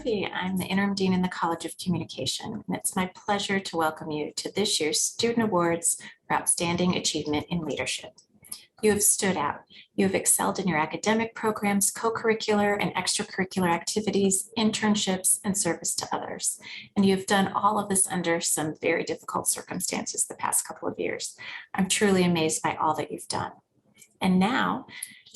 Murphy. I'm the Interim Dean in the College of Communication, and it's my pleasure to welcome you to this year's Student Awards for Outstanding Achievement in Leadership. You have stood out. You have excelled in your academic programs, co-curricular and extracurricular activities, internships, and service to others. And you've done all of this under some very difficult circumstances the past couple of years. I'm truly amazed by all that you've done. And now,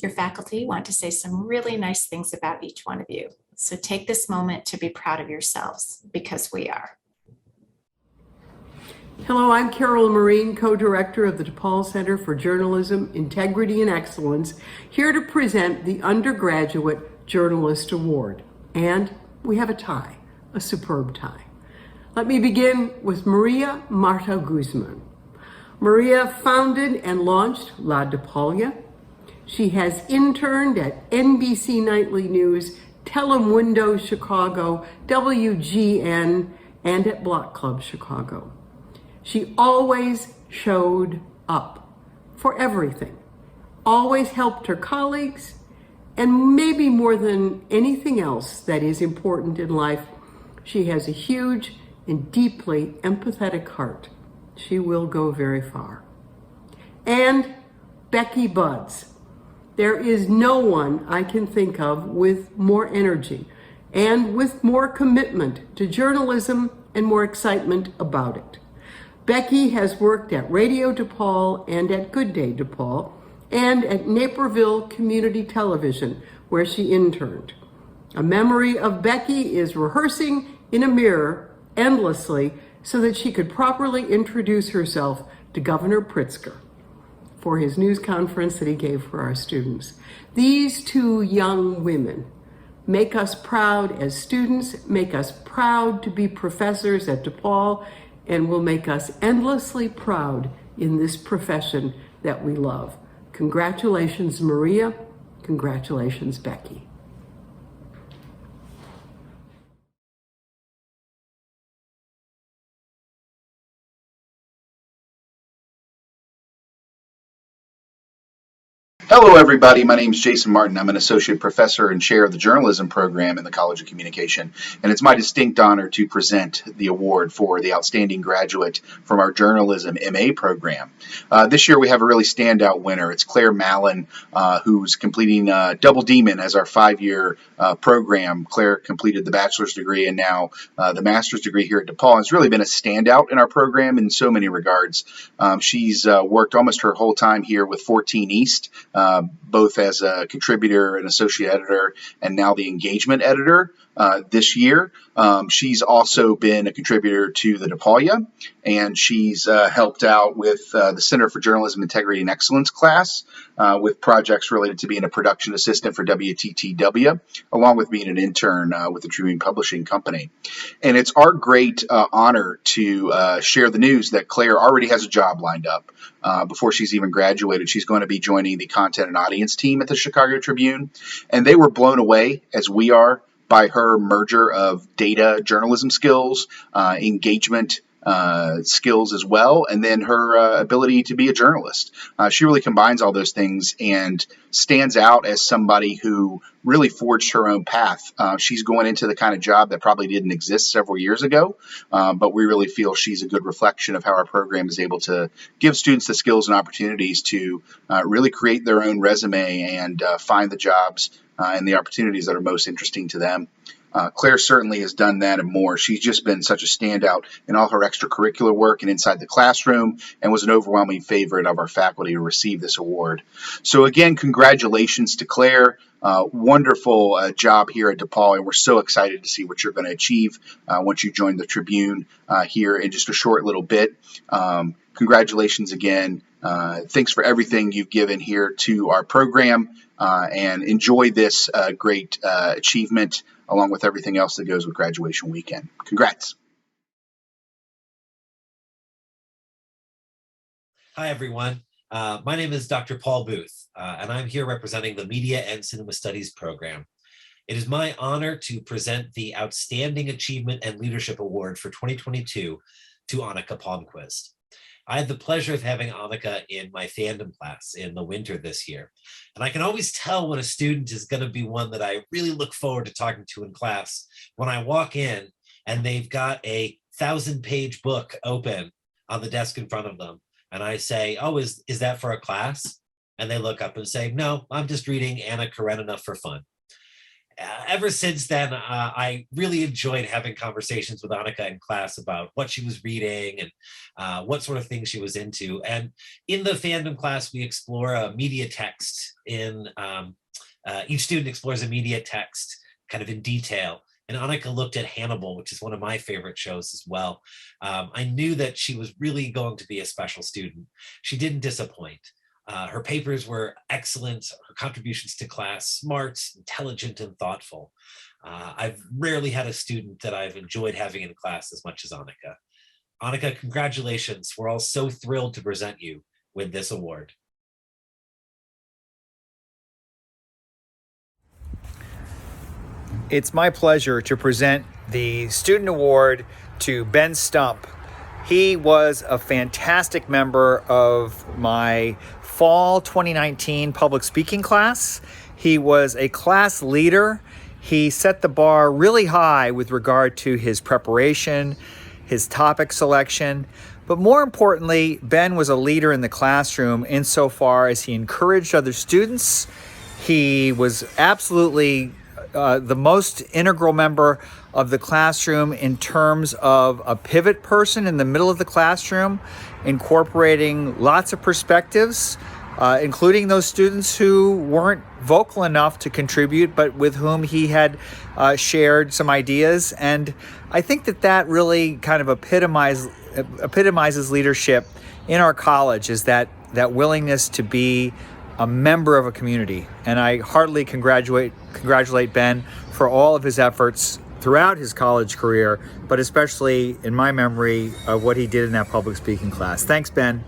your faculty want to say some really nice things about each one of you. So take this moment to be proud of yourselves, because we are. Hello, I'm Carol Marine, co-director of the DePaul Center for Journalism, Integrity, and Excellence, here to present the Undergraduate Journalist Award. And we have a tie, a superb tie. Let me begin with Maria Marta Guzman. Maria founded and launched La DePaulia. She has interned at NBC Nightly News, Telemundo Chicago, WGN, and at Block Club Chicago. She always showed up for everything, always helped her colleagues, and maybe more than anything else that is important in life, she has a huge and deeply empathetic heart. She will go very far. And Becky Buds. There is no one I can think of with more energy and with more commitment to journalism and more excitement about it. Becky has worked at Radio DePaul and at Good Day DePaul and at Naperville Community Television, where she interned. A memory of Becky is rehearsing in a mirror endlessly so that she could properly introduce herself to Governor Pritzker for his news conference that he gave for our students. These two young women make us proud as students, make us proud to be professors at DePaul, and will make us endlessly proud in this profession that we love. Congratulations, Maria. Congratulations, Becky. Hello, everybody. My name is Jason Martin. I'm an associate professor and chair of the journalism program in the College of Communication, and it's my distinct honor to present the award for the outstanding graduate from our journalism MA program. This year, we have a really standout winner. It's Claire Mallon, who's completing Double Demon as our 5-year program. Claire completed the bachelor's degree and now the master's degree here at DePaul. It's really been a standout in our program in so many regards. She's worked almost her whole time here with 14 East, both as a contributor and associate editor, and now the engagement editor this year. She's also been a contributor to the DePaulia, and she's helped out with the Center for Journalism, Integrity, and Excellence class with projects related to being a production assistant for WTTW, along with being an intern with the Tribune Publishing Company. And it's our great honor to share the news that Claire already has a job lined up. Before she's even graduated, she's going to be joining the content and audience team at the Chicago Tribune, and they were blown away, as we are, by her merger of data journalism skills, engagement skills as well, and then her ability to be a journalist. She really combines all those things and stands out as somebody who really forged her own path. She's going into the kind of job that probably didn't exist several years ago, but we really feel she's a good reflection of how our program is able to give students the skills and opportunities to really create their own resume and find the jobs and the opportunities that are most interesting to them. Claire certainly has done that and more. She's just been such a standout in all her extracurricular work and inside the classroom, and was an overwhelming favorite of our faculty to receive this award. So again, congratulations to Claire. Wonderful job here at DePaul, and we're so excited to see what you're going to achieve once you join the Tribune here in just a short little bit. Congratulations again. Thanks for everything you've given here to our program, and enjoy this great achievement along with everything else that goes with graduation weekend. Congrats. Hi, everyone. My name is Dr. Paul Booth, and I'm here representing the Media and Cinema Studies program. It is my honor to present the Outstanding Achievement and Leadership Award for 2022 to Annika Palmquist. I had the pleasure of having Annika in my fandom class in the winter this year. And I can always tell when a student is going to be one that I really look forward to talking to in class when I walk in and they've got a 1,000-page book open on the desk in front of them. And I say, oh, is that for a class? And they look up and say, no, I'm just reading Anna Karenina for fun. Ever since then, I really enjoyed having conversations with Annika in class about what she was reading and what sort of things she was into. And in the fandom class, we explore a media text each student explores a media text kind of in detail. And Annika looked at Hannibal, which is one of my favorite shows as well. I knew that she was really going to be a special student. She didn't disappoint. Her papers were excellent, her contributions to class, smart, intelligent, and thoughtful. I've rarely had a student that I've enjoyed having in class as much as Annika. Annika, congratulations. We're all so thrilled to present you with this award. It's my pleasure to present the Student Award to Ben Stump. He was a fantastic member of my fall 2019 public speaking class. He was a class leader. He set the bar really high with regard to his preparation, his topic selection, but more importantly, Ben was a leader in the classroom insofar as he encouraged other students. He was absolutely the most integral member of the classroom in terms of a pivot person in the middle of the classroom, incorporating lots of perspectives, including those students who weren't vocal enough to contribute, but with whom he had shared some ideas. And I think that really kind of epitomizes leadership in our college, is that willingness to be a member of a community. And I heartily congratulate Ben for all of his efforts throughout his college career, but especially in my memory of what he did in that public speaking class. Thanks, Ben.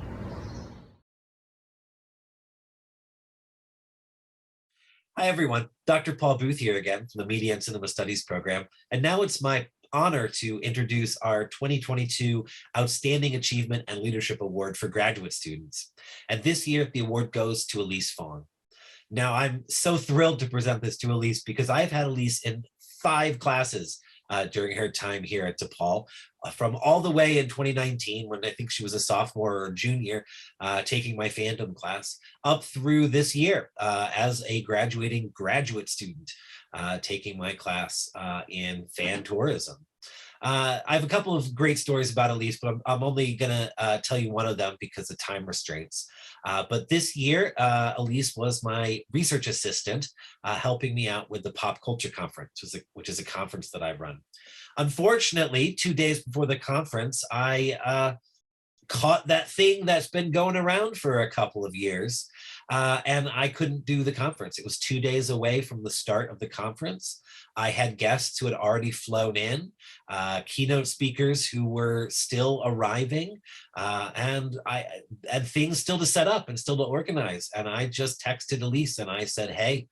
Hi, everyone. Dr. Paul Booth here again from the Media and Cinema Studies program. And now it's my honor to introduce our 2022 Outstanding Achievement and Leadership Award for graduate students. And this year, the award goes to Elise Fong. Now, I'm so thrilled to present this to Elise because I've had Elise in 5 classes during her time here at DePaul, from all the way in 2019, when I think she was a sophomore or junior, taking my fandom class, up through this year as a graduating graduate student, taking my class in fan tourism. I have a couple of great stories about Elise, but I'm only gonna tell you one of them because of time restraints. But this year, Elise was my research assistant, helping me out with the Pop Culture Conference, which is a conference that I run. Unfortunately, 2 days before the conference, I caught that thing that's been going around for a couple of years, and I couldn't do the conference. It was 2 days away from the start of the conference. I had guests who had already flown in, keynote speakers who were still arriving, and I had things still to set up and still to organize. And I just texted Elise and I said, hey,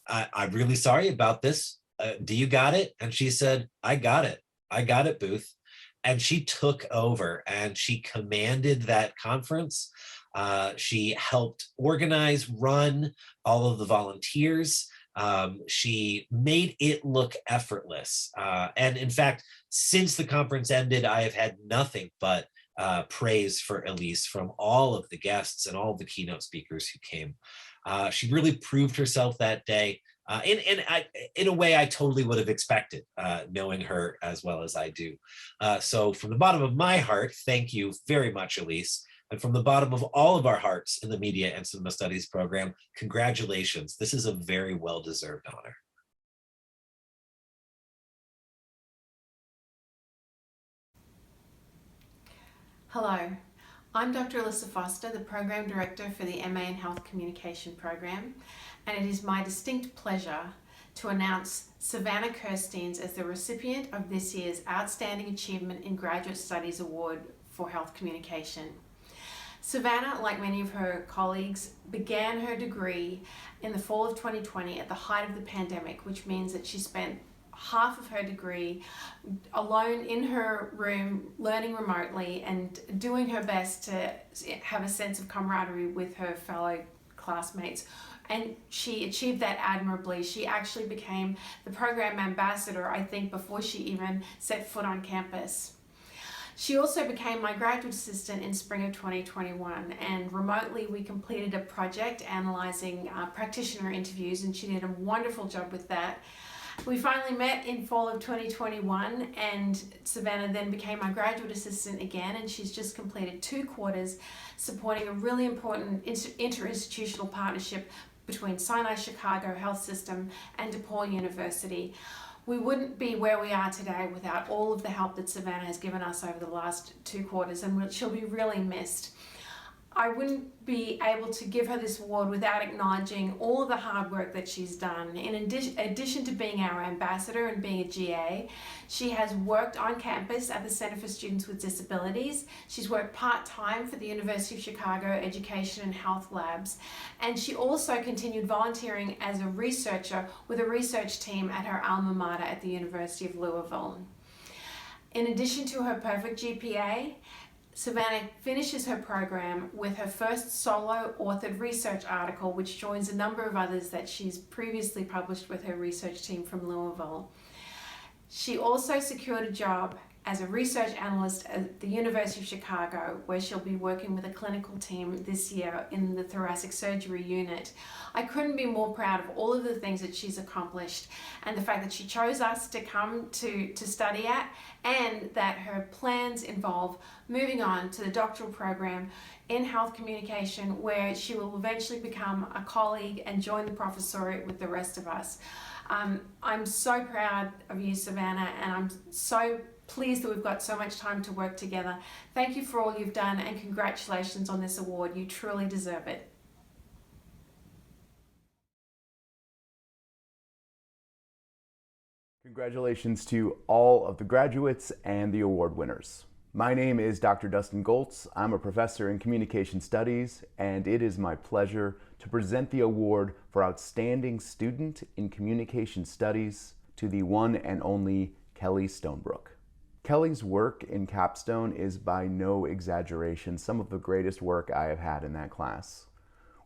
I'm really sorry about this. Do you got it? And she said, I got it. I got it, Booth. And she took over and she commanded that conference. She helped organize, run all of the volunteers. She made it look effortless. And in fact, since the conference ended, I have had nothing but praise for Elise from all of the guests and all of the keynote speakers who came. She really proved herself that day. In a way I totally would have expected, knowing her as well as I do. So from the bottom of my heart, thank you very much, Elise. And from the bottom of all of our hearts in the Media and Cinema Studies program, congratulations. This is a very well-deserved honor. Hello, I'm Dr. Alyssa Foster, the Program Director for the MA in Health Communication program, and it is my distinct pleasure to announce Savannah Kirsteins as the recipient of this year's Outstanding Achievement in Graduate Studies Award for Health Communication. Savannah, like many of her colleagues, began her degree in the fall of 2020 at the height of the pandemic, which means that she spent half of her degree alone in her room, learning remotely and doing her best to have a sense of camaraderie with her fellow classmates. And she achieved that admirably. She actually became the program ambassador, I think, before she even set foot on campus. She also became my graduate assistant in spring of 2021, and remotely we completed a project analysing practitioner interviews, and she did a wonderful job with that. We finally met in fall of 2021, and Savannah then became my graduate assistant again, and she's just completed 2 quarters supporting a really important interinstitutional partnership between Sinai Chicago Health System and DePaul University. We wouldn't be where we are today without all of the help that Savannah has given us over the last 2 quarters, and she'll be really missed. I wouldn't be able to give her this award without acknowledging all of the hard work that she's done. In addition to being our ambassador and being a GA, she has worked on campus at the Center for Students with Disabilities. She's worked part-time for the University of Chicago Education and Health Labs, and she also continued volunteering as a researcher with a research team at her alma mater at the University of Louisville. In addition to her perfect GPA, Savannah finishes her program with her first solo authored research article, which joins a number of others that she's previously published with her research team from Louisville. She also secured a job as a research analyst at the University of Chicago, where she'll be working with a clinical team this year in the thoracic surgery unit. I couldn't be more proud of all of the things that she's accomplished, and the fact that she chose us to come to study at, and that her plans involve moving on to the doctoral program in health communication, where she will eventually become a colleague and join the professoriate with the rest of us. I'm so proud of you, Savannah, and I'm so pleased that we've got so much time to work together. Thank you for all you've done, and congratulations on this award. You truly deserve it. Congratulations to all of the graduates and the award winners. My name is Dr. Dustin Goltz. I'm a professor in communication studies, and it is my pleasure to present the award for Outstanding Student in Communication Studies to the one and only Kelly Stonebrook. Kelly's work in Capstone is by no exaggeration some of the greatest work I have had in that class.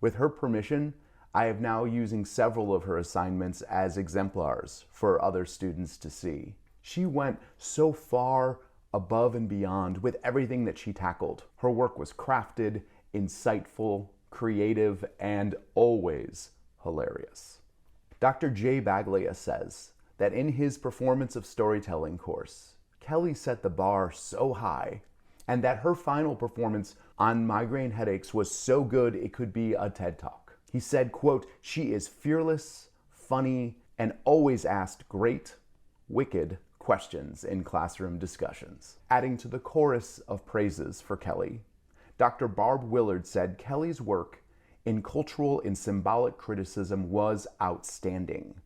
With her permission, I am now using several of her assignments as exemplars for other students to see. She went so far above and beyond with everything that she tackled. Her work was crafted, insightful, creative, and always hilarious. Dr. Jay Baglia says that in his Performance of Storytelling course, Kelly set the bar so high, and that her final performance on migraine headaches was so good it could be a TED Talk. He said, quote, "She is fearless, funny, and always asked great, wicked questions in classroom discussions." Adding to the chorus of praises for Kelly, Dr. Barb Willard said Kelly's work in cultural and symbolic criticism was outstanding,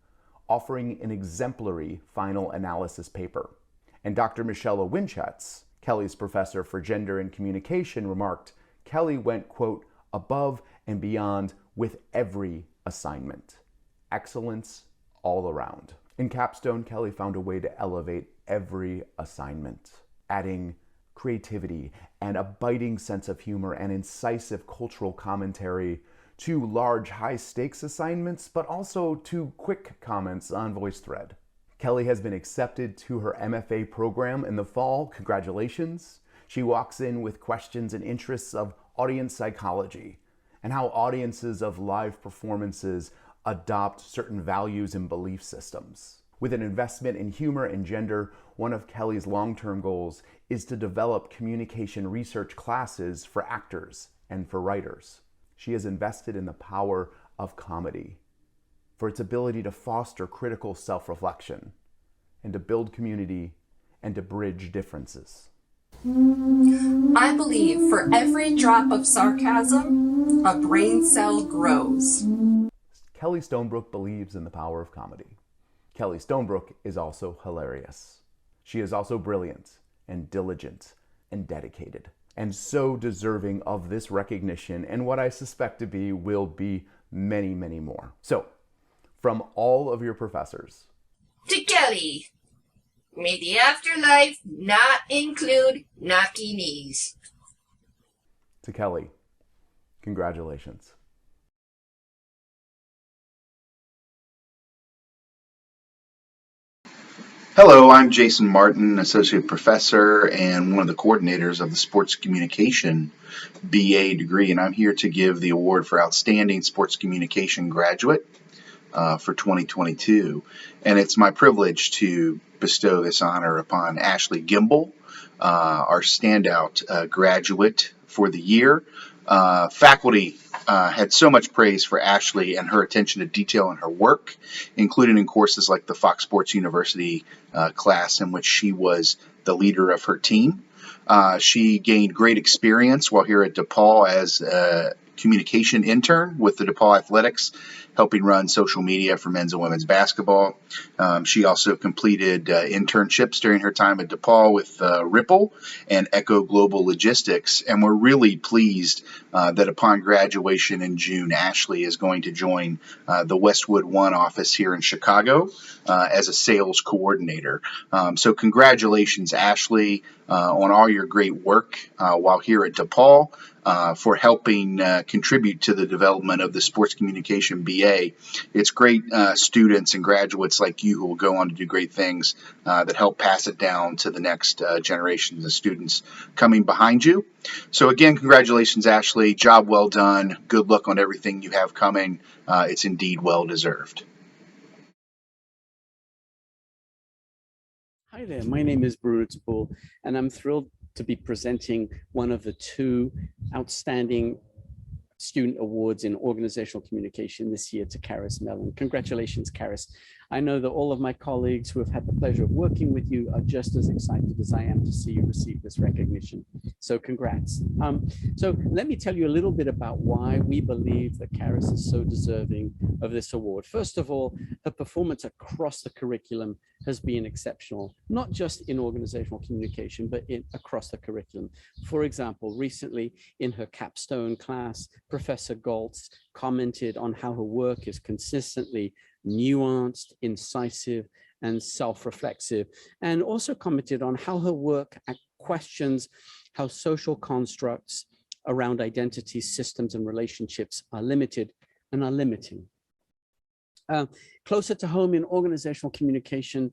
offering an exemplary final analysis paper. And Dr. Michelle Winchatz, Kelly's professor for gender and communication, remarked, Kelly went, quote, "above and beyond with every assignment. Excellence all around." In Capstone, Kelly found a way to elevate every assignment, adding creativity and a biting sense of humor and incisive cultural commentary to large, high-stakes assignments, but also to quick comments on VoiceThread. Kelly has been accepted to her MFA program in the fall. Congratulations. She walks in with questions and interests of audience psychology and how audiences of live performances adopt certain values and belief systems. With an investment in humor and gender, one of Kelly's long-term goals is to develop communication research classes for actors and for writers. She has invested in the power of comedy, for its ability to foster critical self-reflection and to build community and to bridge differences. I believe for every drop of sarcasm, a brain cell grows. Kelly Stonebrook believes in the power of comedy. Kelly Stonebrook is also hilarious. She is also brilliant and diligent and dedicated, and so deserving of this recognition and what I suspect to be will be many, many more. So, from all of your professors, To Kelly, may the afterlife not include knocky knees. To Kelly, congratulations. Hello, I'm Jason Martin, Associate Professor and one of the coordinators of the Sports Communication BA degree, and I'm here to give the award for Outstanding Sports Communication Graduate for 2022. And it's my privilege to bestow this honor upon Ashley Gimble, our standout graduate for the year. Faculty had so much praise for Ashley and her attention to detail in her work, including in courses like the Fox Sports University class in which she was the leader of her team. She gained great experience while here at DePaul as a communication intern with the DePaul Athletics, helping run social media for men's and women's basketball. She also completed internships during her time at DePaul with Ripple and Echo Global Logistics, and we're really pleased that upon graduation in June, Ashley is going to join the Westwood One office here in Chicago as a sales coordinator. So congratulations, Ashley, on all your great work while here at DePaul. For helping contribute to the development of the Sports Communication BA. It's great students and graduates like you who will go on to do great things that help pass it down to the next generations of students coming behind you. So again, congratulations, Ashley. Job well done. Good luck on everything you have coming. It's indeed well deserved. Hi there, my name is Bruno DePaul, and I'm thrilled to be presenting one of the two outstanding student awards in organizational communication this year to Karis Mellon. Congratulations, Karis. I know that all of my colleagues who have had the pleasure of working with you are just as excited as I am to see you receive this recognition. So congrats. So let me tell you a little bit about why we believe that Karis is so deserving of this award. First of all, her performance across the curriculum has been exceptional, not just in organizational communication, but across the curriculum. For example, recently in her capstone class, Professor Goltz commented on how her work is consistently nuanced, incisive, and self-reflexive, and also commented on how her work questions how social constructs around identity, systems, and relationships are limited and are limiting. Closer to home in organizational communication,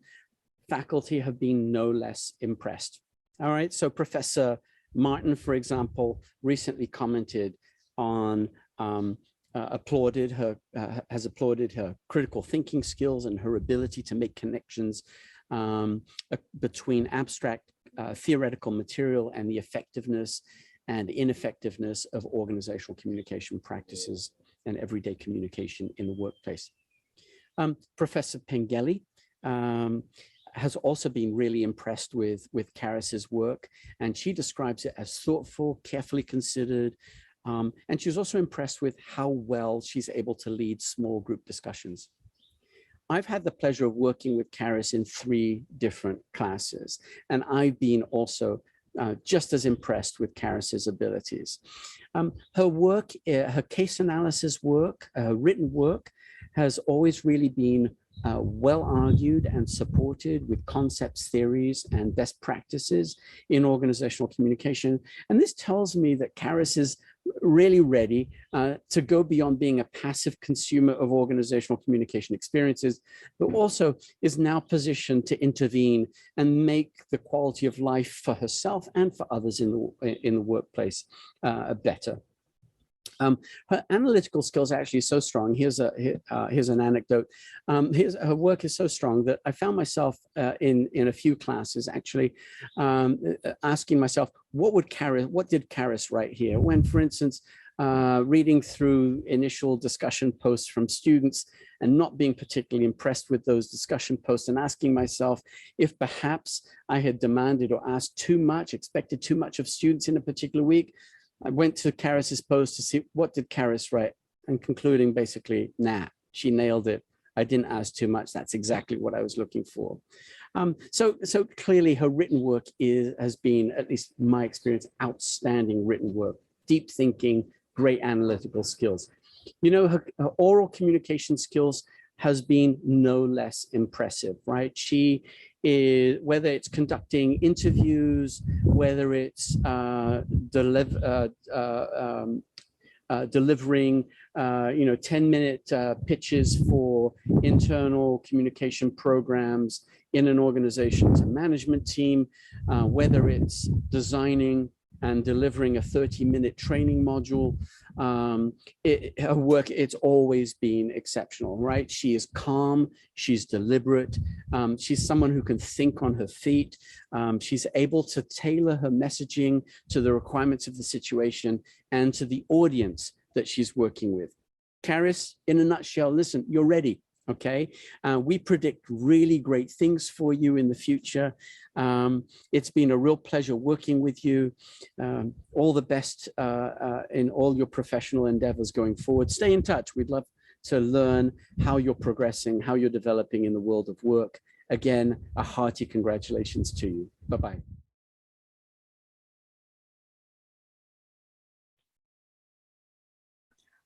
faculty have been no less impressed. All right, so Professor Martin, for example, recently commented on has applauded her critical thinking skills and her ability to make connections between abstract theoretical material and the effectiveness and ineffectiveness of organizational communication practices and everyday communication in the workplace. Professor Pengelly has also been really impressed with Karis's work, and she describes it as thoughtful, carefully considered, and she was also impressed with how well she's able to lead small group discussions. I've had the pleasure of working with Karis in 3 different classes, and I've been also just as impressed with Karis's abilities. Her work, her case analysis work, written work, has always really been well argued and supported with concepts, theories, and best practices in organizational communication. And this tells me that Karis is really ready to go beyond being a passive consumer of organizational communication experiences, but also is now positioned to intervene and make the quality of life for herself and for others in the workplace better. Her analytical skills are actually so strong. Here's an anecdote. Her work is so strong that I found myself in a few classes actually asking myself, what did Karis write here? When, for instance, reading through initial discussion posts from students and not being particularly impressed with those discussion posts, and asking myself if perhaps I had demanded or asked too much, expected too much of students in a particular week. I went to Karis's post to see what did Karis write, and concluding basically, nah, she nailed it. I didn't ask too much. That's exactly what I was looking for. So clearly her written work has been, at least my experience, outstanding written work, deep thinking, great analytical skills. You know, her oral communication skills has been no less impressive, right? She is, whether it's conducting interviews, whether it's delivering 10-minute pitches for internal communication programs in an organization's management team, whether it's designing and delivering a 30-minute training module. Her work, it's always been exceptional, right? She is calm, she's deliberate, she's someone who can think on her feet. She's able to tailor her messaging to the requirements of the situation and to the audience that she's working with. Karis, in a nutshell, listen, you're ready. Okay, we predict really great things for you in the future. It's been a real pleasure working with you. All the best in all your professional endeavors going forward. Stay in touch. We'd love to learn how you're progressing, how you're developing in the world of work. Again, a hearty congratulations to you. Bye-bye.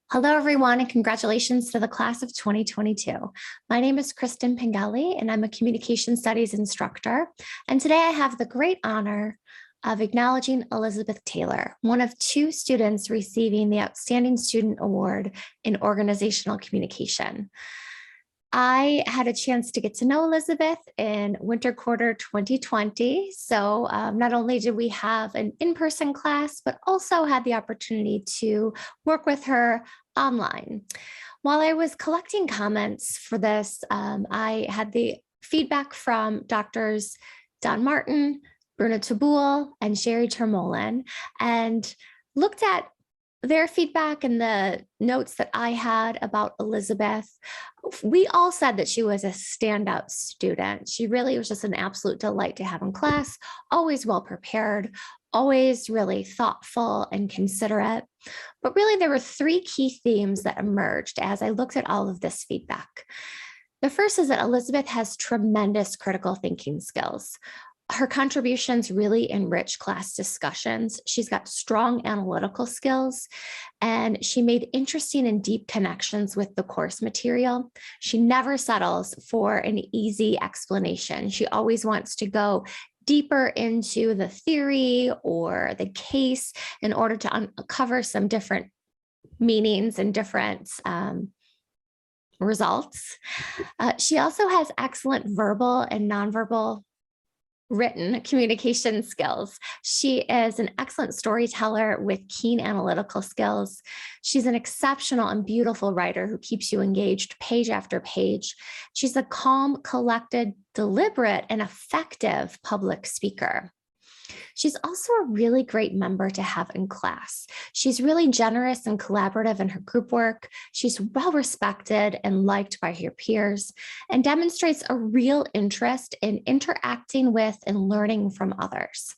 Hello, everyone, and congratulations to the class of 2022. My name is Kristen Pengelly, and I'm a communication studies instructor. And today I have the great honor of acknowledging Elizabeth Taylor, one of 2 students receiving the Outstanding Student Award in Organizational Communication. I had a chance to get to know Elizabeth in winter quarter 2020. So not only did we have an in-person class, but also had the opportunity to work with her online. While I was collecting comments for this, I had the feedback from Doctors Don Martin, Bruna Tabul, and Sherry Termolin, and looked at their feedback and the notes that I had about Elizabeth. We all said that she was a standout student. She really was just an absolute delight to have in class, always well prepared, always really thoughtful and considerate. But really, there were 3 key themes that emerged as I looked at all of this feedback. The first is that Elizabeth has tremendous critical thinking skills. Her contributions really enrich class discussions. She's got strong analytical skills, and she made interesting and deep connections with the course material. She never settles for an easy explanation. She always wants to go deeper into the theory or the case in order to uncover some different meanings and different results. She also has excellent verbal and nonverbal written communication skills. She is an excellent storyteller with keen analytical skills. She's an exceptional and beautiful writer who keeps you engaged page after page. She's a calm, collected, deliberate, and effective public speaker. She's also a really great member to have in class. She's really generous and collaborative in her group work. She's well respected and liked by her peers and demonstrates a real interest in interacting with and learning from others.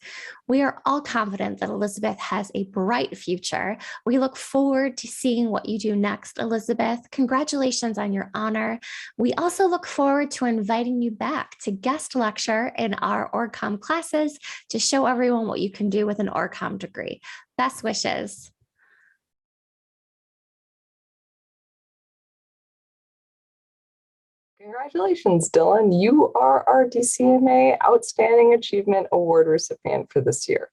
We are all confident that Elizabeth has a bright future. We look forward to seeing what you do next, Elizabeth. Congratulations on your honor. We also look forward to inviting you back to guest lecture in our OrgComm classes to show everyone what you can do with an OrgComm degree. Best wishes. Congratulations, Dylan. You are our DCMA Outstanding Achievement Award recipient for this year.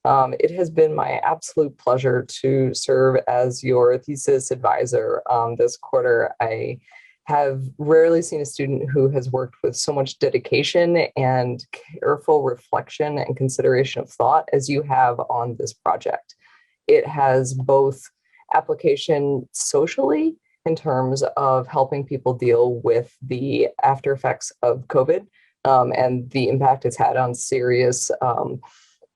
It has been my absolute pleasure to serve as your thesis advisor this quarter. I have rarely seen a student who has worked with so much dedication and careful reflection and consideration of thought as you have on this project. It has both application socially in terms of helping people deal with the after effects of COVID and the impact it's had on serious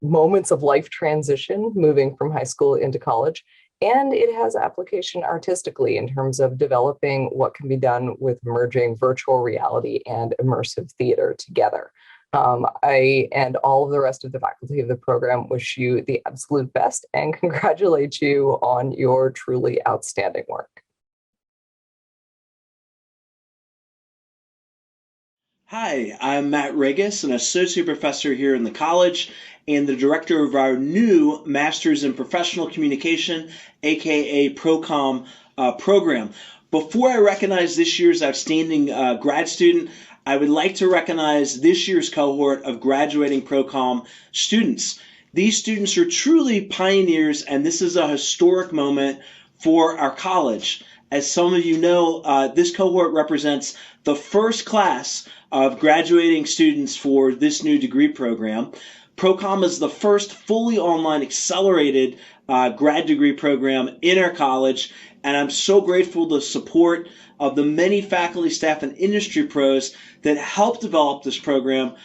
moments of life transition, moving from high school into college. And it has application artistically in terms of developing what can be done with merging virtual reality and immersive theater together. I and all of the rest of the faculty of the program wish you the absolute best and congratulate you on your truly outstanding work. Hi, I'm Matt Regis, an associate professor here in the college and the director of our new Masters in Professional Communication, aka ProComm program. Before I recognize this year's outstanding grad student, I would like to recognize this year's cohort of graduating ProComm students. These students are truly pioneers, and this is a historic moment for our college. As some of you know, this cohort represents the first class of graduating students for this new degree program. ProComm is the first fully online accelerated grad degree program in our college, and I'm so grateful to the support of the many faculty, staff, and industry pros that helped develop this program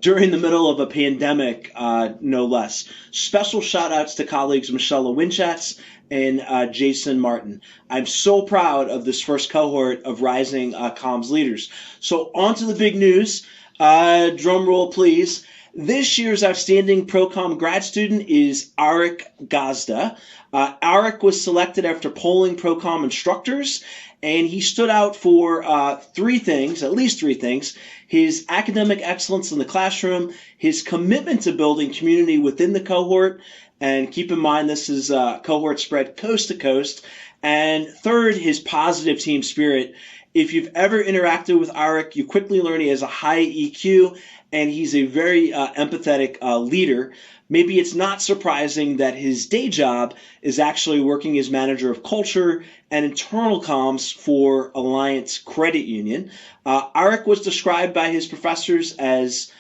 during the middle of a pandemic, no less. Special shout outs to colleagues Michelle Winchatz and Jason Martin. I'm so proud of this first cohort of rising comms leaders. So on to the big news. Drum roll, please. This year's outstanding ProComm grad student is Arik Gazda. Arik was selected after polling ProComm instructors, and he stood out for at least three things: his academic excellence in the classroom, his commitment to building community within the cohort, and keep in mind this is a cohort spread coast to coast, and third, his positive team spirit. If you've ever interacted with Arik, you quickly learn he has a high EQ, and he's a very empathetic leader. Maybe it's not surprising that his day job is actually working as manager of culture and internal comms for Alliance Credit Union. Arik was described by his professors as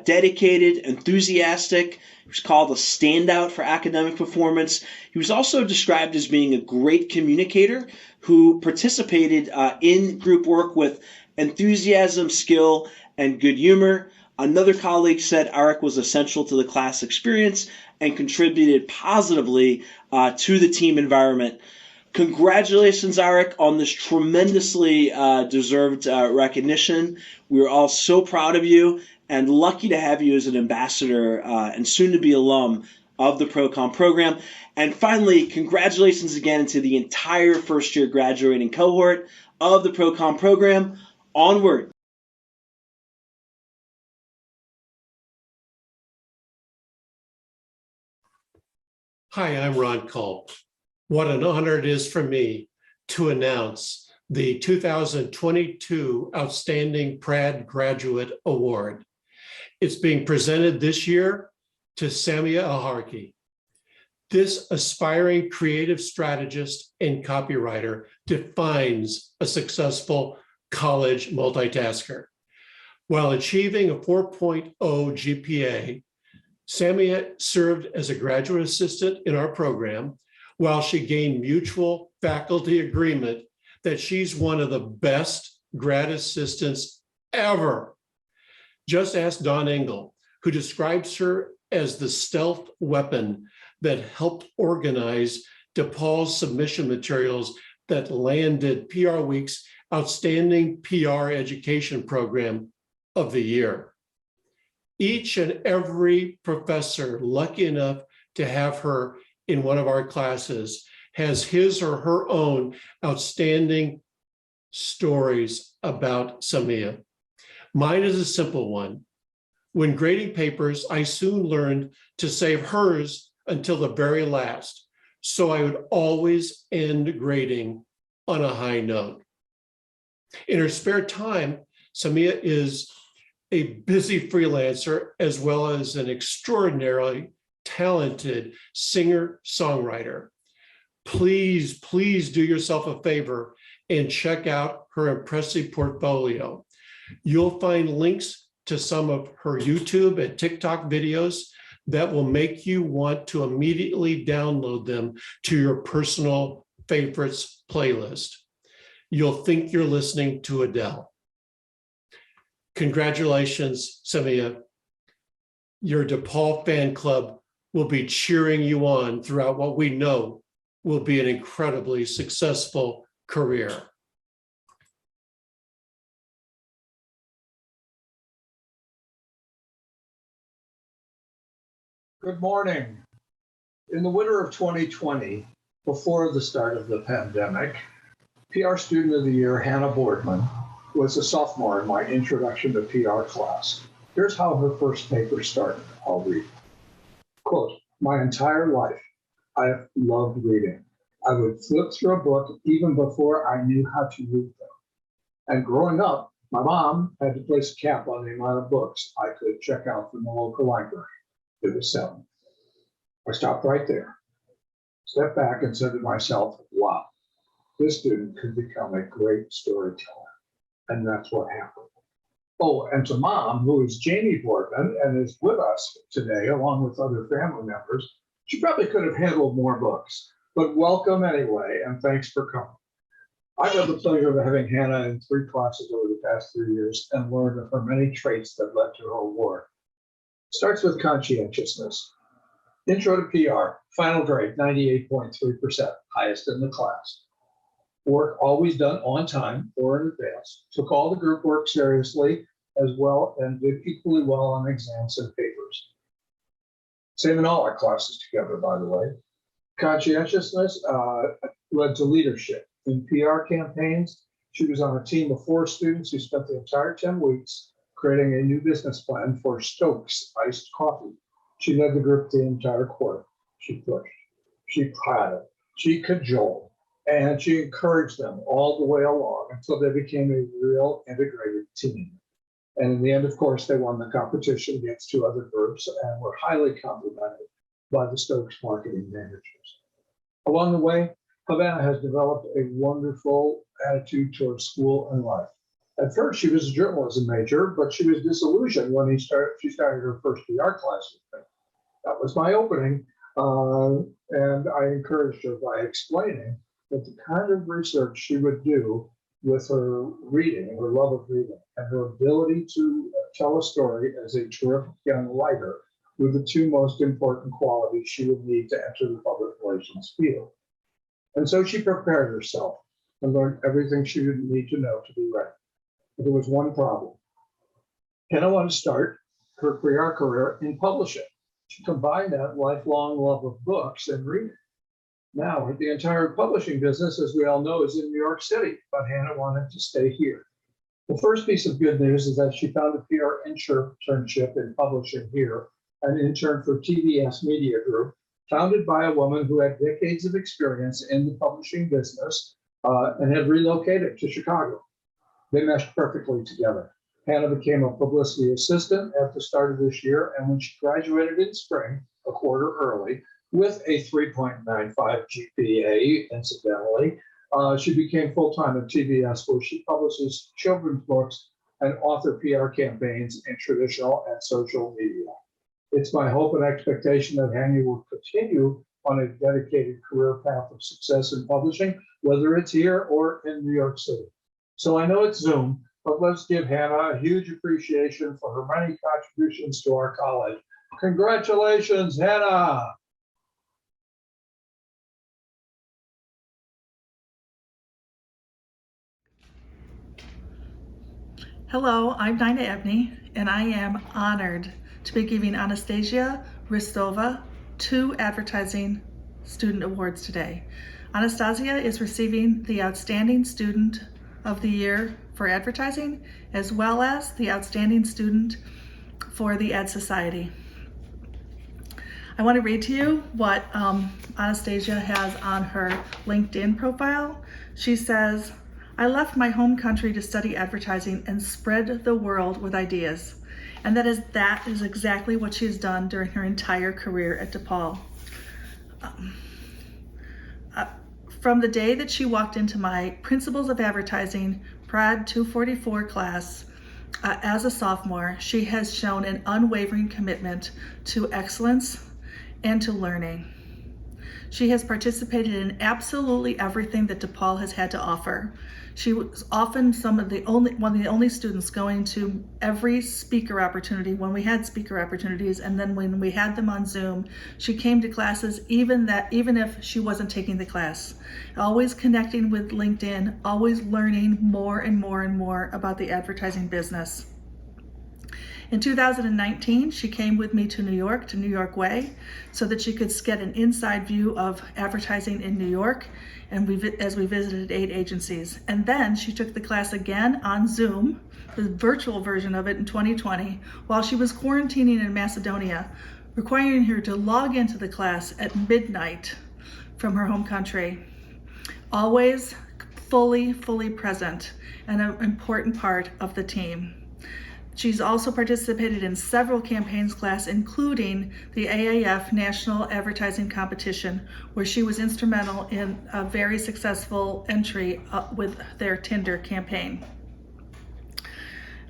dedicated, enthusiastic. He was called a standout for academic performance. He was also described as being a great communicator who participated in group work with enthusiasm, skill, and good humor. Another colleague said Arik was essential to the class experience and contributed positively to the team environment. Congratulations, Arik, on this tremendously deserved recognition. We're all so proud of you and lucky to have you as an ambassador and soon-to-be alum of the ProComm program. And finally, congratulations again to the entire first-year graduating cohort of the ProComm program. Onward. Hi, I'm Ron Culp. What an honor it is for me to announce the 2022 Outstanding Pratt Graduate Award. It's being presented this year to Samia Alharki. This aspiring creative strategist and copywriter defines a successful college multitasker. While achieving a 4.0 GPA, Samia served as a graduate assistant in our program while she gained mutual faculty agreement that she's one of the best grad assistants ever. Just ask Don Engel, who describes her as the stealth weapon that helped organize DePaul's submission materials that landed PR Week's Outstanding PR Education Program of the Year. Each and every professor lucky enough to have her in one of our classes has his or her own outstanding stories about Samia. Mine is a simple one. When grading papers, I soon learned to save hers until the very last, so I would always end grading on a high note. In her spare time, Samia is a busy freelancer as well as an extraordinarily talented singer-songwriter. Please do yourself a favor and check out her impressive portfolio. You'll find links to some of her YouTube and TikTok videos that will make you want to immediately download them to your personal favorites playlist. You'll think you're listening to Adele. Congratulations, Samia. Your DePaul fan club will be cheering you on throughout what we know will be an incredibly successful career. Good morning. In the winter of 2020, before the start of the pandemic, PR Student of the Year Hannah Boardman was a sophomore in my Introduction to PR class. Here's how her first paper started. I'll read. Quote, "My entire life, I have loved reading. I would flip through a book even before I knew how to read them. And growing up, my mom had to place a cap on the amount of books I could check out from the local library. It was 7. I stopped right there, stepped back and said to myself, wow, this student could become a great storyteller. And that's what happened. Oh, and to Mom, who is Jamie Boardman and is with us today, along with other family members, she probably could have handled more books, but welcome anyway, and thanks for coming. I've had the pleasure of having Hannah in 3 classes over the past 3 years and learned of her many traits that led to her award. Starts with conscientiousness. Intro to PR, final grade, 98.3%, highest in the class. Work always done on time or in advance, took all the group work seriously as well and did equally well on exams and papers. Same in all our classes together, by the way. Conscientiousness led to leadership. In PR campaigns, she was on a team of 4 students who spent the entire 10 weeks creating a new business plan for Stokes iced coffee. She led the group the entire quarter. She pushed, she prodded, she cajoled, and she encouraged them all the way along until they became a real integrated team. And in the end, of course, they won the competition against 2 other groups and were highly complimented by the Stokes marketing managers. Along the way, Havana has developed a wonderful attitude towards school and life. At first, she was a journalism major, but she was disillusioned when she started her first PR class with me. That was my opening, and I encouraged her by explaining that the kind of research she would do with her reading, her love of reading, and her ability to tell a story as a terrific young writer were the 2 most important qualities she would need to enter the public relations field. And so she prepared herself and learned everything she would need to know to be ready. But there was one problem. Hannah wanted to start her PR career in publishing. She combined that lifelong love of books and reading. Now, the entire publishing business, as we all know, is in New York City, but Hannah wanted to stay here. The first piece of good news is that she found a PR internship in publishing here, an intern for TVS Media Group, founded by a woman who had decades of experience in the publishing business and had relocated to Chicago. They meshed perfectly together. Hannah became a publicity assistant at the start of this year, and when she graduated in spring, a quarter early, with a 3.95 GPA, incidentally, she became full-time at TVS, where she publishes children's books and author PR campaigns in traditional and social media. It's my hope and expectation that Hannah will continue on a dedicated career path of success in publishing, whether it's here or in New York City. So I know it's Zoom, but let's give Hannah a huge appreciation for her many contributions to our college. Congratulations, Hannah! Hello, I'm Dinah Ebney, and I am honored to be giving Anastasia Ristova 2 advertising student awards today. Anastasia is receiving the Outstanding Student of the Year for advertising, as well as the Outstanding Student for the Ed Society. I want to read to you what Anastasia has on her LinkedIn profile. She says, I left my home country to study advertising and spread the world with ideas. And that is exactly what she's done during her entire career at DePaul. From the day that she walked into my Principles of Advertising Prad 244 class as a sophomore, she has shown an unwavering commitment to excellence and to learning. She has participated in absolutely everything that DePaul has had to offer. She was often one of the only students going to every speaker opportunity when we had speaker opportunities, and then when we had them on Zoom, she came to classes even if she wasn't taking the class. Always connecting with LinkedIn, always learning more and more and more about the advertising business. In 2019, she came with me to New York Way, so that she could get an inside view of advertising in New York, and as we visited 8 agencies. And then she took the class again on Zoom, the virtual version of it in 2020, while she was quarantining in Macedonia, requiring her to log into the class at midnight from her home country. always fully present and an important part of the team. She's also participated in several campaigns class, including the AAF National Advertising Competition, where she was instrumental in a very successful entry with their Tinder campaign.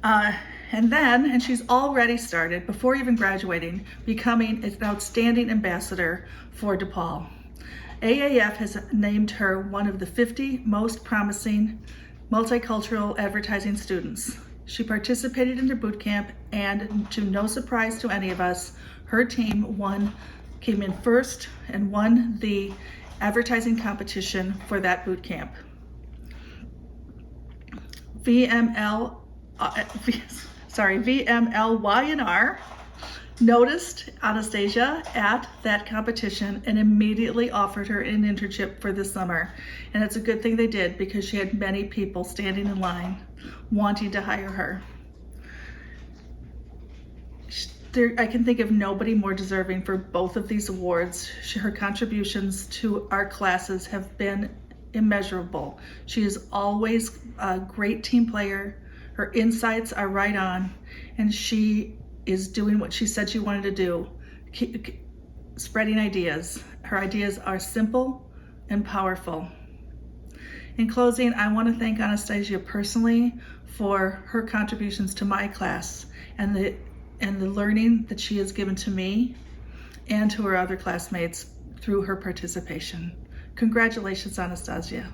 And she's already started, before even graduating, becoming an outstanding ambassador for DePaul. AAF has named her one of the 50 most promising multicultural advertising students. She participated in their boot camp, and to no surprise to any of us, her team came in first and won the advertising competition for that boot camp. VMLY&R noticed Anastasia at that competition and immediately offered her an internship for the summer. And it's a good thing they did, because she had many people standing in line wanting to hire her. I can think of nobody more deserving for both of these awards. Her contributions to our classes have been immeasurable. She is always a great team player. Her insights are right on, and she is doing what she said she wanted to do, spreading ideas. Her ideas are simple and powerful. In closing, I want to thank Anastasia personally for her contributions to my class and the learning that she has given to me and to her other classmates through her participation. Congratulations, Anastasia.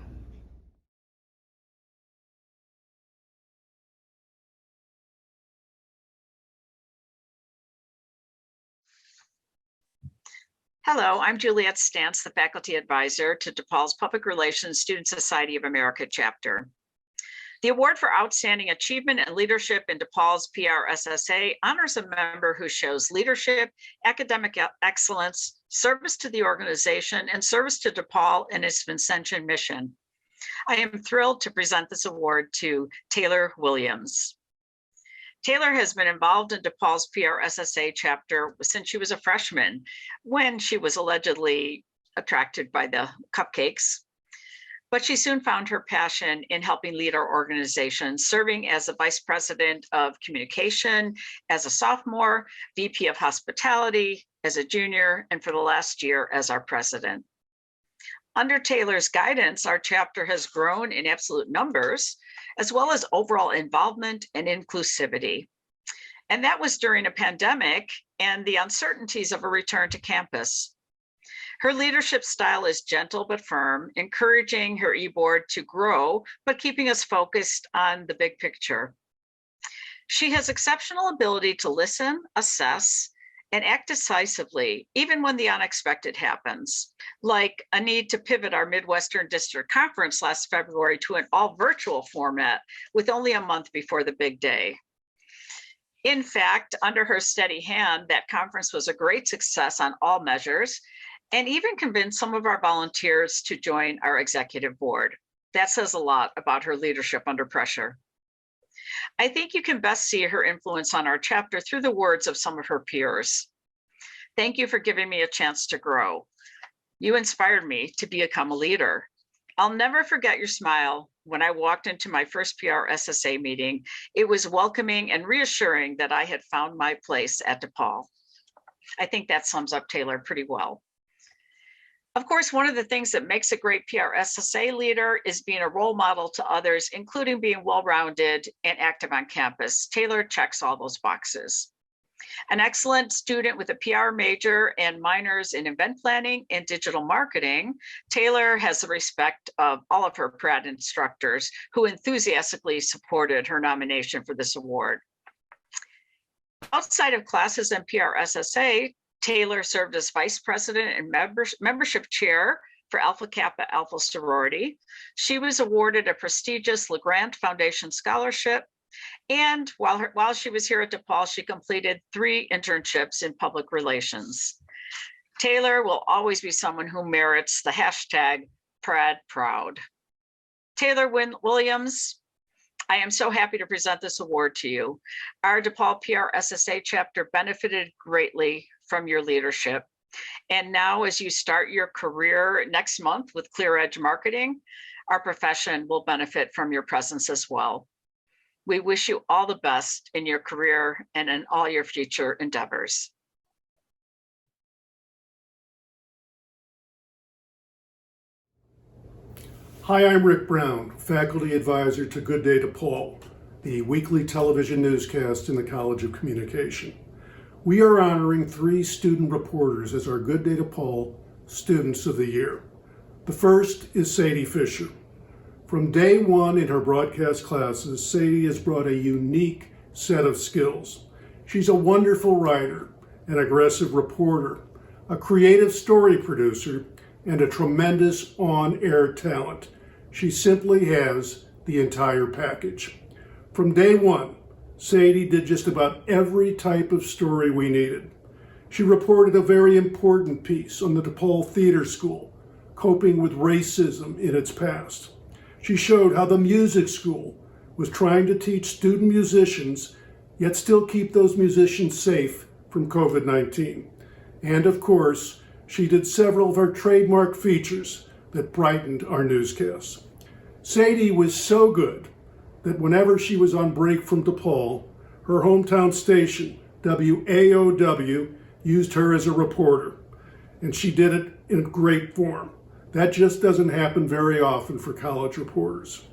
Hello, I'm Juliette Stantz, the faculty advisor to DePaul's Public Relations Student Society of America chapter. The award for outstanding achievement and leadership in DePaul's PRSSA honors a member who shows leadership, academic excellence, service to the organization, and service to DePaul and its Vincentian mission. I am thrilled to present this award to Taylor Williams. Taylor has been involved in DePaul's PRSSA chapter since she was a freshman, when she was allegedly attracted by the cupcakes. But she soon found her passion in helping lead our organization, serving as the Vice President of Communication as a sophomore, VP of Hospitality as a junior, and for the last year as our president. Under Taylor's guidance, our chapter has grown in absolute numbers, as well as overall involvement and inclusivity. And that was during a pandemic and the uncertainties of a return to campus. Her leadership style is gentle but firm, encouraging her e-board to grow, but keeping us focused on the big picture. She has exceptional ability to listen, assess, and act decisively, even when the unexpected happens, like a need to pivot our Midwestern District Conference last February to an all virtual format with only a month before the big day. In fact, under her steady hand, that conference was a great success on all measures, and even convinced some of our volunteers to join our executive board. That says a lot about her leadership under pressure. I think you can best see her influence on our chapter through the words of some of her peers. Thank you for giving me a chance to grow. You inspired me to become a leader. I'll never forget your smile when I walked into my first PRSSA meeting. It was welcoming and reassuring that I had found my place at DePaul. I think that sums up Taylor pretty well. Of course, one of the things that makes a great PRSSA leader is being a role model to others, including being well-rounded and active on campus. Taylor checks all those boxes. An excellent student with a PR major and minors in event planning and digital marketing, Taylor has the respect of all of her Pratt instructors who enthusiastically supported her nomination for this award. Outside of classes and PRSSA, Taylor served as vice president and membership chair for Alpha Kappa Alpha sorority. She was awarded a prestigious LeGrand Foundation scholarship. And while she was here at DePaul, she completed 3 internships in public relations. Taylor will always be someone who merits the hashtag #PradProud. Taylor Williams, I am so happy to present this award to you. Our DePaul PRSSA chapter benefited greatly from your leadership. And now, as you start your career next month with Clear Edge Marketing, our profession will benefit from your presence as well. We wish you all the best in your career and in all your future endeavors. Hi, I'm Rick Brown, faculty advisor to Good Day DePaul, the weekly television newscast in the College of Communication. We are honoring 3 student reporters as our Good Day DePaul Students of the Year. The first is Sadie Fisher. From day one in her broadcast classes, Sadie has brought a unique set of skills. She's a wonderful writer, an aggressive reporter, a creative story producer, and a tremendous on-air talent. She simply has the entire package. From day one, Sadie did just about every type of story we needed. She reported a very important piece on the DePaul Theater School, coping with racism in its past. She showed how the music school was trying to teach student musicians, yet still keep those musicians safe from COVID-19. And of course, she did several of our trademark features that brightened our newscasts. Sadie was so good that whenever she was on break from DePaul, her hometown station, WAOW, used her as a reporter. And she did it in great form. That just doesn't happen very often for college reporters.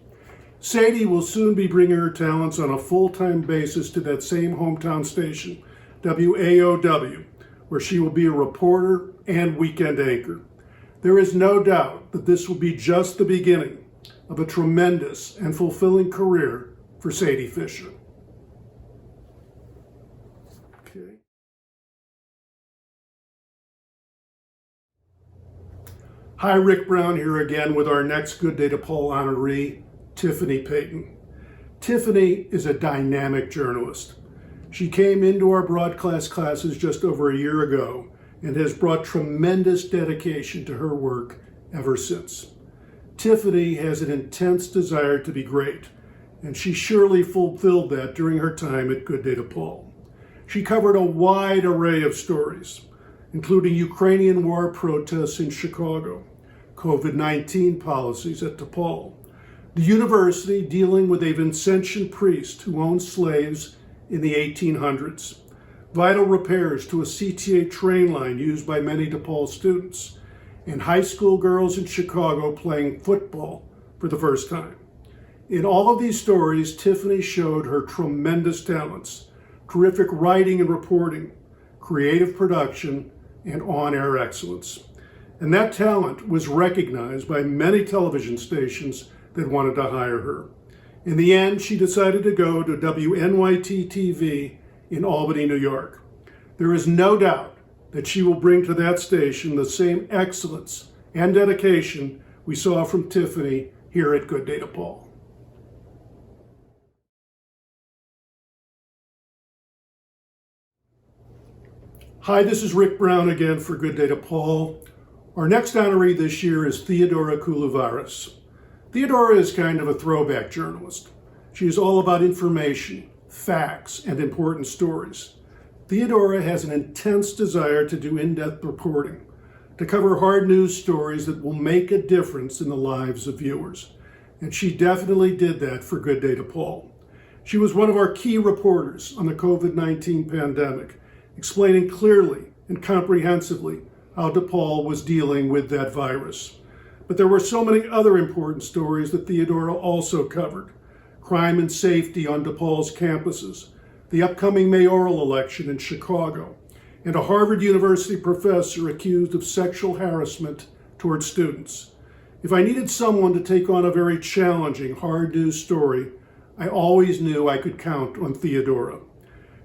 Sadie will soon be bringing her talents on a full-time basis to that same hometown station, WAOW, where she will be a reporter and weekend anchor. There is no doubt that this will be just the beginning of a tremendous and fulfilling career for Sadie Fisher. Okay. Hi, Rick Brown here again with our next Good Day DePaul honoree, Tiffany Payton. Tiffany is a dynamic journalist. She came into our broadcast classes just over a year ago and has brought tremendous dedication to her work ever since. Tiffany has an intense desire to be great, and she surely fulfilled that during her time at Good Day DePaul. She covered a wide array of stories, including Ukrainian war protests in Chicago, COVID-19 policies at DePaul, the university dealing with a Vincentian priest who owned slaves in the 1800s, vital repairs to a CTA train line used by many DePaul students, and high school girls in Chicago playing football for the first time. In all of these stories, Tiffany showed her tremendous talents, terrific writing and reporting, creative production, and on-air excellence. And that talent was recognized by many television stations that wanted to hire her. In the end, she decided to go to WNYT-TV in Albany, New York. There is no doubt that she will bring to that station the same excellence and dedication we saw from Tiffany here at Good Day DePaul. Hi, this is Rick Brown again for Good Day DePaul. Our next honoree this year is Theodora Koulivaris. Theodora is kind of a throwback journalist. She is all about information, facts, and important stories. Theodora has an intense desire to do in-depth reporting, to cover hard news stories that will make a difference in the lives of viewers. And she definitely did that for Good Day DePaul. She was one of our key reporters on the COVID-19 pandemic, explaining clearly and comprehensively how DePaul was dealing with that virus. But there were so many other important stories that Theodora also covered. Crime and safety on DePaul's campuses, the upcoming mayoral election in Chicago, and a Harvard University professor accused of sexual harassment toward students. If I needed someone to take on a very challenging, hard news story, I always knew I could count on Theodora.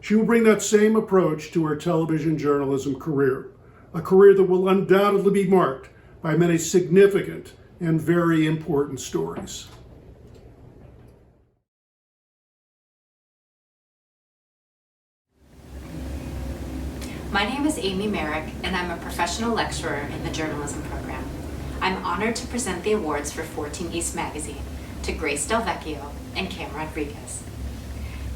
She will bring that same approach to her television journalism career, a career that will undoubtedly be marked by many significant and very important stories. My name is Amy Merrick, and I'm a professional lecturer in the journalism program. I'm honored to present the awards for 14 East Magazine to Grace Del Vecchio and Cam Rodriguez.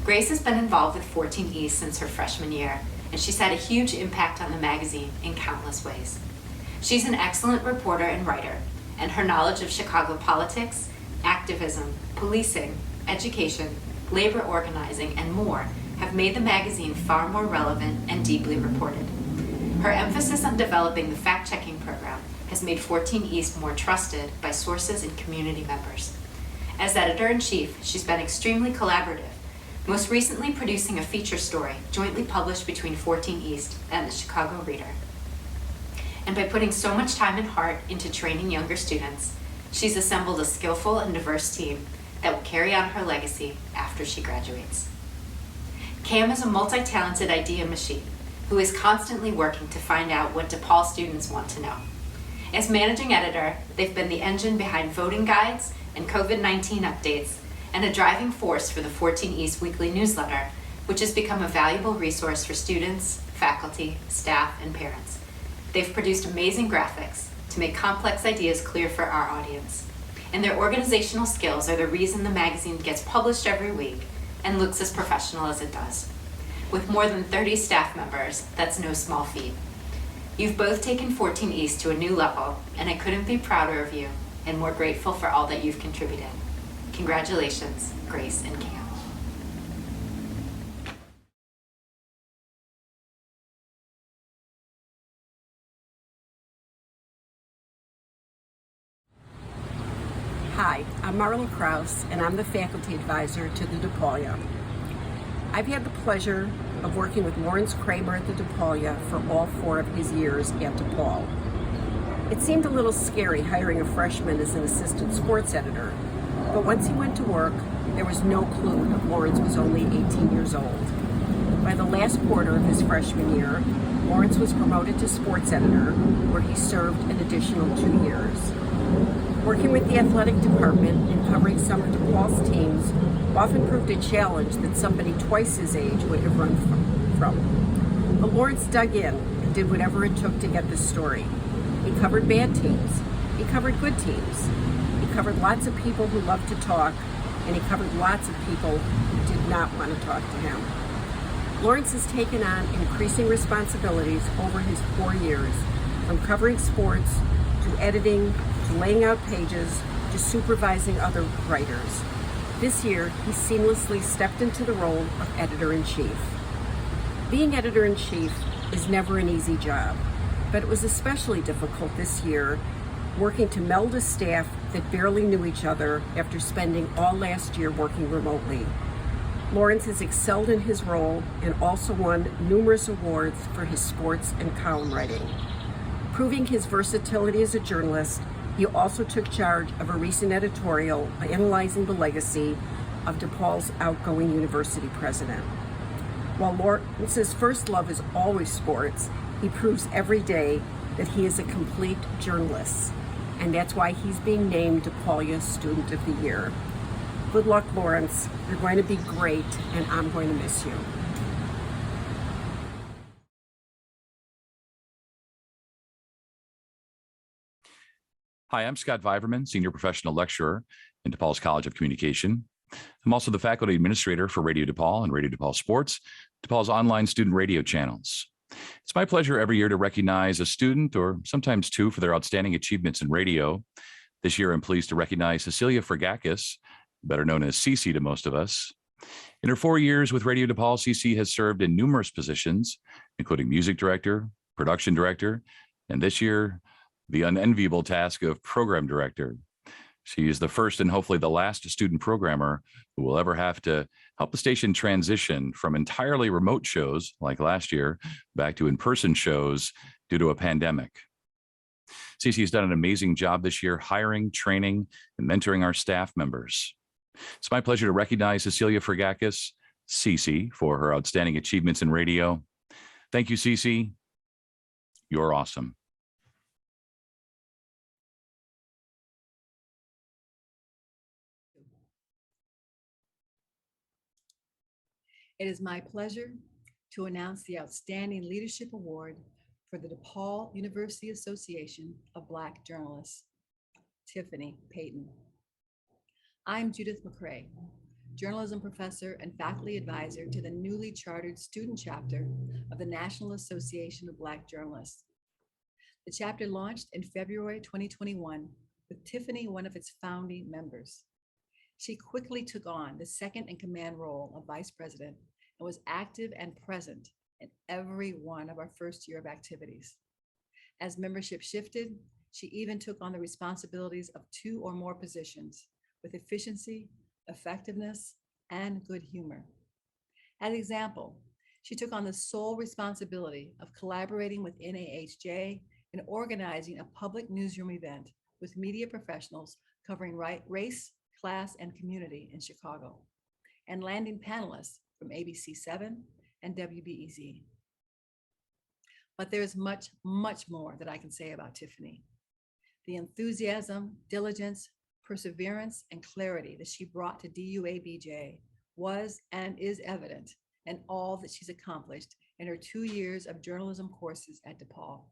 Grace has been involved with 14 East since her freshman year and she's had a huge impact on the magazine in countless ways. She's an excellent reporter and writer, and her knowledge of Chicago politics, activism, policing, education, labor organizing, and more have made the magazine far more relevant and deeply reported. Her emphasis on developing the fact-checking program has made 14 East more trusted by sources and community members. As editor-in-chief, she's been extremely collaborative, most recently producing a feature story jointly published between 14 East and the Chicago Reader. And by putting so much time and heart into training younger students, she's assembled a skillful and diverse team that will carry on her legacy after she graduates. Cam is a multi-talented idea machine who is constantly working to find out what DePaul students want to know. As managing editor, they've been the engine behind voting guides and COVID-19 updates, and a driving force for the 14 East weekly newsletter, which has become a valuable resource for students, faculty, staff, and parents. They've produced amazing graphics to make complex ideas clear for our audience. And their organizational skills are the reason the magazine gets published every week and looks as professional as it does. With more than 30 staff members, that's no small feat. You've both taken 14 East to a new level, and I couldn't be prouder of you and more grateful for all that you've contributed. Congratulations, Grace and Cam. Hi, I'm Marla Kraus, and I'm the faculty advisor to the DePaul. I've had the pleasure of working with Lawrence Kramer at the DePaul for all 4 of his years at DePaul. It seemed a little scary hiring a freshman as an assistant sports editor, but once he went to work, there was no clue that Lawrence was only 18 years old. By the last quarter of his freshman year, Lawrence was promoted to sports editor, where he served an additional 2 years. Working with the athletic department and covering some of DePaul's teams often proved a challenge that somebody twice his age would have run from. But Lawrence dug in and did whatever it took to get the story. He covered bad teams. He covered good teams. He covered lots of people who loved to talk, and he covered lots of people who did not want to talk to him. Lawrence has taken on increasing responsibilities over his 4 years, from covering sports to editing to laying out pages to supervising other writers. This year, he seamlessly stepped into the role of editor-in-chief. Being editor-in-chief is never an easy job, but it was especially difficult this year working to meld a staff that barely knew each other after spending all last year working remotely. Lawrence has excelled in his role and also won numerous awards for his sports and column writing. Proving his versatility as a journalist, he also took charge of a recent editorial analyzing the legacy of DePaul's outgoing university president. While Lawrence's first love is always sports, he proves every day that he is a complete journalist, and that's why he's being named DePaul Student of the Year. Good luck, Lawrence. You're going to be great, and I'm going to miss you. Hi, I'm Scott Viverman, Senior Professional Lecturer in DePaul's College of Communication. I'm also the Faculty Administrator for Radio DePaul and Radio DePaul Sports, DePaul's online student radio channels. It's my pleasure every year to recognize a student, or sometimes two, for their outstanding achievements in radio. This year, I'm pleased to recognize Cecilia Fergakis, better known as Cece to most of us. In her 4 years with Radio DePaul, Cece has served in numerous positions, including music director, production director, and this year, the unenviable task of program director. She is the first and hopefully the last student programmer who will ever have to help the station transition from entirely remote shows like last year back to in-person shows due to a pandemic. Cece has done an amazing job this year hiring, training, and mentoring our staff members. It's my pleasure to recognize Cecilia Fergakis, Cece, for her outstanding achievements in radio. Thank you, Cece. You're awesome. It is my pleasure to announce the Outstanding Leadership Award for the DePaul University Association of Black Journalists, Tiffany Payton. I'm Judith McCrae, journalism professor and faculty advisor to the newly chartered student chapter of the National Association of Black Journalists. The chapter launched in February 2021 with Tiffany one of its founding members. She quickly took on the second-in-command role of vice president and was active and present in every one of our first year of activities. As membership shifted, she even took on the responsibilities of 2 or more positions with efficiency, effectiveness, and good humor. As example, she took on the sole responsibility of collaborating with NAHJ in organizing a public newsroom event with media professionals covering race, class, and community in Chicago, and landing panelists from ABC7 and WBEZ. But there's much, much more that I can say about Tiffany. The enthusiasm, diligence, perseverance, and clarity that she brought to DUABJ was and is evident in all that she's accomplished in her 2 years of journalism courses at DePaul.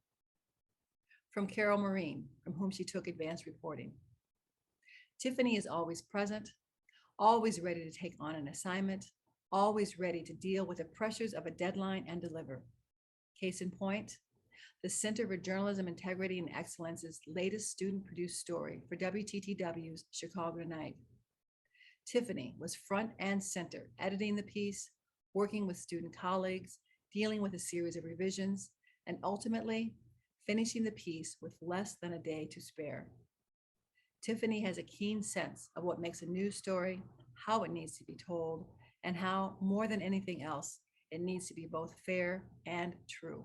From Carol Marine, from whom she took advanced reporting. Tiffany is always present, always ready to take on an assignment, always ready to deal with the pressures of a deadline and deliver. Case in point, the Center for Journalism Integrity and Excellence's latest student-produced story for WTTW's Chicago Tonight. Tiffany was front and center, editing the piece, working with student colleagues, dealing with a series of revisions, and ultimately finishing the piece with less than a day to spare. Tiffany has a keen sense of what makes a news story, how it needs to be told, and how, more than anything else, it needs to be both fair and true.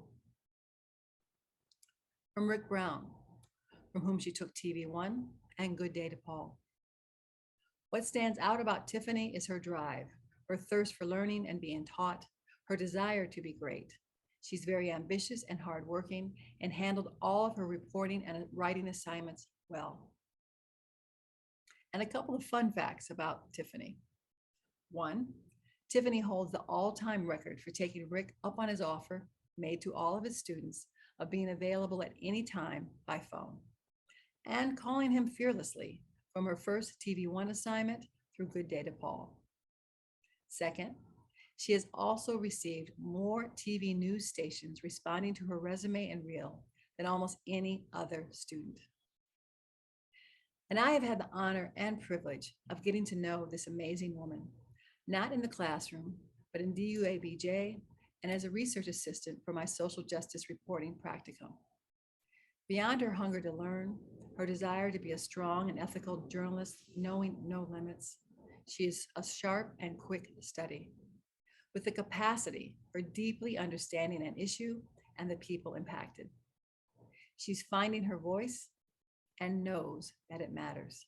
From Rick Brown, from whom she took TV1 and Good Day DePaul. What stands out about Tiffany is her drive, her thirst for learning and being taught, her desire to be great. She's very ambitious and hardworking and handled all of her reporting and writing assignments well. And a couple of fun facts about Tiffany. 1, Tiffany holds the all-time record for taking Rick up on his offer, made to all of his students, of being available at any time by phone, and calling him fearlessly from her first TV1 assignment through Good Day DePaul. 2nd, she has also received more TV news stations responding to her resume and reel than almost any other student. And I have had the honor and privilege of getting to know this amazing woman, not in the classroom, but in DUABJ and as a research assistant for my social justice reporting practicum. Beyond her hunger to learn, her desire to be a strong and ethical journalist, knowing no limits, she is a sharp and quick study, with the capacity for deeply understanding an issue and the people impacted. She's finding her voice and knows that it matters.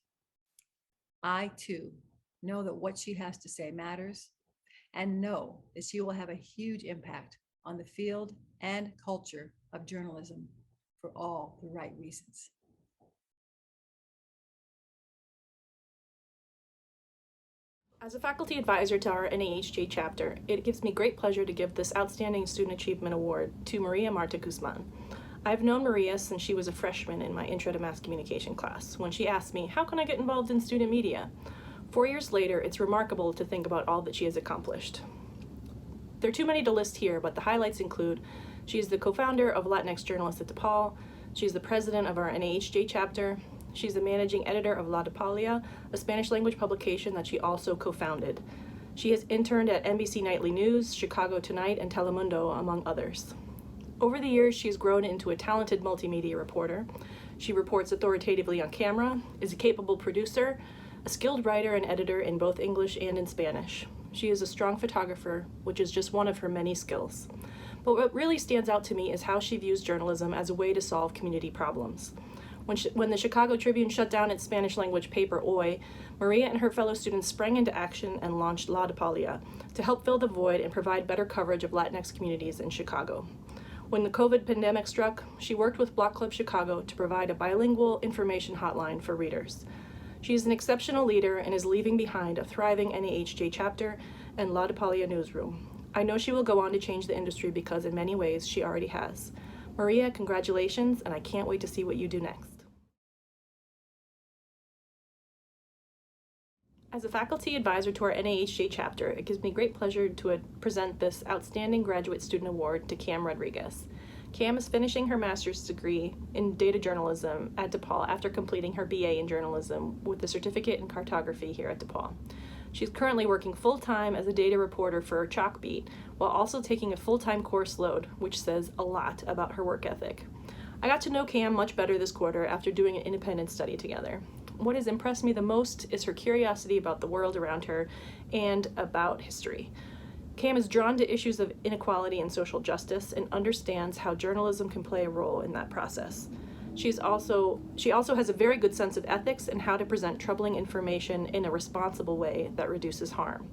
I too know that what she has to say matters, and know that she will have a huge impact on the field and culture of journalism for all the right reasons. As a faculty advisor to our NAHJ chapter, it gives me great pleasure to give this Outstanding Student Achievement Award to Maria Marta Guzman. I've known Maria since she was a freshman in my Intro to Mass Communication class, when she asked me, how can I get involved in student media? 4 years later, it's remarkable to think about all that she has accomplished. There are too many to list here, but the highlights include she is the co-founder of Latinx Journalists at DePaul, she's the president of our NAHJ chapter, she's the managing editor of La DePaulia, a Spanish language publication that she also co-founded. She has interned at NBC Nightly News, Chicago Tonight, and Telemundo, among others. Over the years, she's grown into a talented multimedia reporter. She reports authoritatively on camera, is a capable producer, a skilled writer and editor in both English and in Spanish. She is a strong photographer, which is just one of her many skills. But what really stands out to me is how she views journalism as a way to solve community problems. When the Chicago Tribune shut down its Spanish language paper, Hoy, Maria and her fellow students sprang into action and launched La DePaulia to help fill the void and provide better coverage of Latinx communities in Chicago. When the COVID pandemic struck, she worked with Block Club Chicago to provide a bilingual information hotline for readers. She is an exceptional leader and is leaving behind a thriving NAHJ chapter and La DePaulia newsroom. I know she will go on to change the industry because in many ways she already has. Maria, congratulations, and I can't wait to see what you do next. As a faculty advisor to our NAHJ chapter, it gives me great pleasure to present this Outstanding Graduate Student Award to Cam Rodriguez. Cam is finishing her master's degree in data journalism at DePaul after completing her BA in journalism with a certificate in cartography here at DePaul. She's currently working full-time as a data reporter for Chalkbeat, while also taking a full-time course load, which says a lot about her work ethic. I got to know Cam much better this quarter after doing an independent study together. What has impressed me the most is her curiosity about the world around her and about history. Cam is drawn to issues of inequality and social justice and understands how journalism can play a role in that process. She also has a very good sense of ethics and how to present troubling information in a responsible way that reduces harm.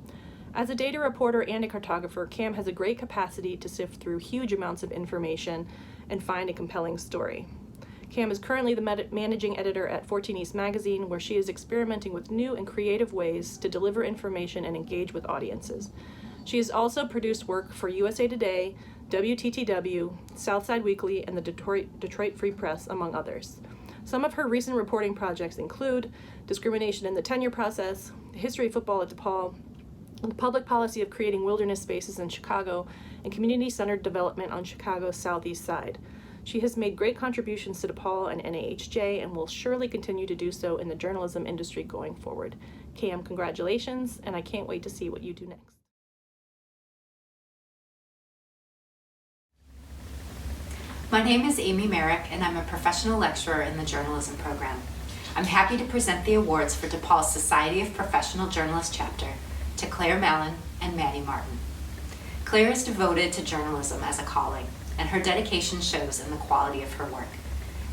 As a data reporter and a cartographer, Cam has a great capacity to sift through huge amounts of information and find a compelling story. Cam is currently the managing editor at 14 East Magazine, where she is experimenting with new and creative ways to deliver information and engage with audiences. She has also produced work for USA Today, WTTW, Southside Weekly, and the Detroit Free Press, among others. Some of her recent reporting projects include discrimination in the tenure process, the history of football at DePaul, the public policy of creating wilderness spaces in Chicago, and community-centered development on Chicago's southeast side. She has made great contributions to DePaul and NAHJ and will surely continue to do so in the journalism industry going forward. Cam, congratulations, and I can't wait to see what you do next. My name is Amy Merrick, and I'm a professional lecturer in the journalism program. I'm happy to present the awards for DePaul's Society of Professional Journalists chapter to Claire Mallon and Maddie Martin. Claire is devoted to journalism as a calling, and her dedication shows in the quality of her work.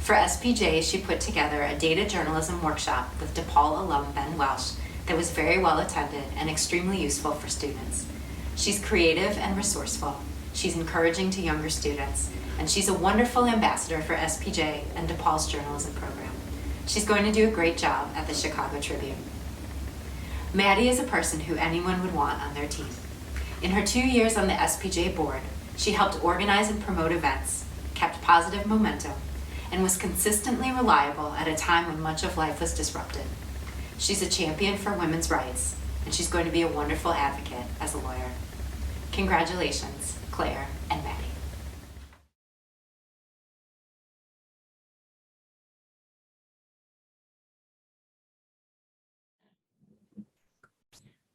For SPJ, she put together a data journalism workshop with DePaul alum Ben Welsh that was very well attended and extremely useful for students. She's creative and resourceful. She's encouraging to younger students, and she's a wonderful ambassador for SPJ and DePaul's journalism program. She's going to do a great job at the Chicago Tribune. Maddie is a person who anyone would want on their team. In her 2 years on the SPJ board, she helped organize and promote events, kept positive momentum, and was consistently reliable at a time when much of life was disrupted. She's a champion for women's rights, and she's going to be a wonderful advocate as a lawyer. Congratulations, Claire and Maddie.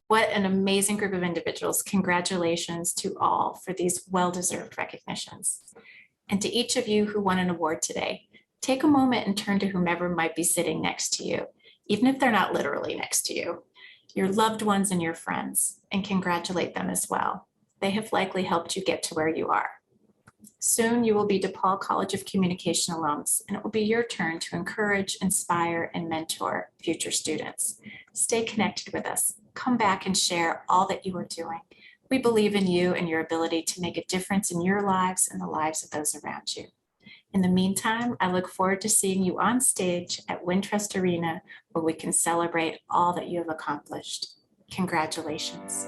What an amazing group of individuals. Congratulations to all for these well-deserved recognitions. And to each of you who won an award today, take a moment and turn to whomever might be sitting next to you, even if they're not literally next to you, your loved ones and your friends, and congratulate them as well. They have likely helped you get to where you are. Soon you will be DePaul College of Communication alums, and it will be your turn to encourage, inspire, and mentor future students. Stay connected with us. Come back and share all that you are doing. We believe in you and your ability to make a difference in your lives and the lives of those around you. In the meantime, I look forward to seeing you on stage at Wintrust Arena, where we can celebrate all that you have accomplished. Congratulations.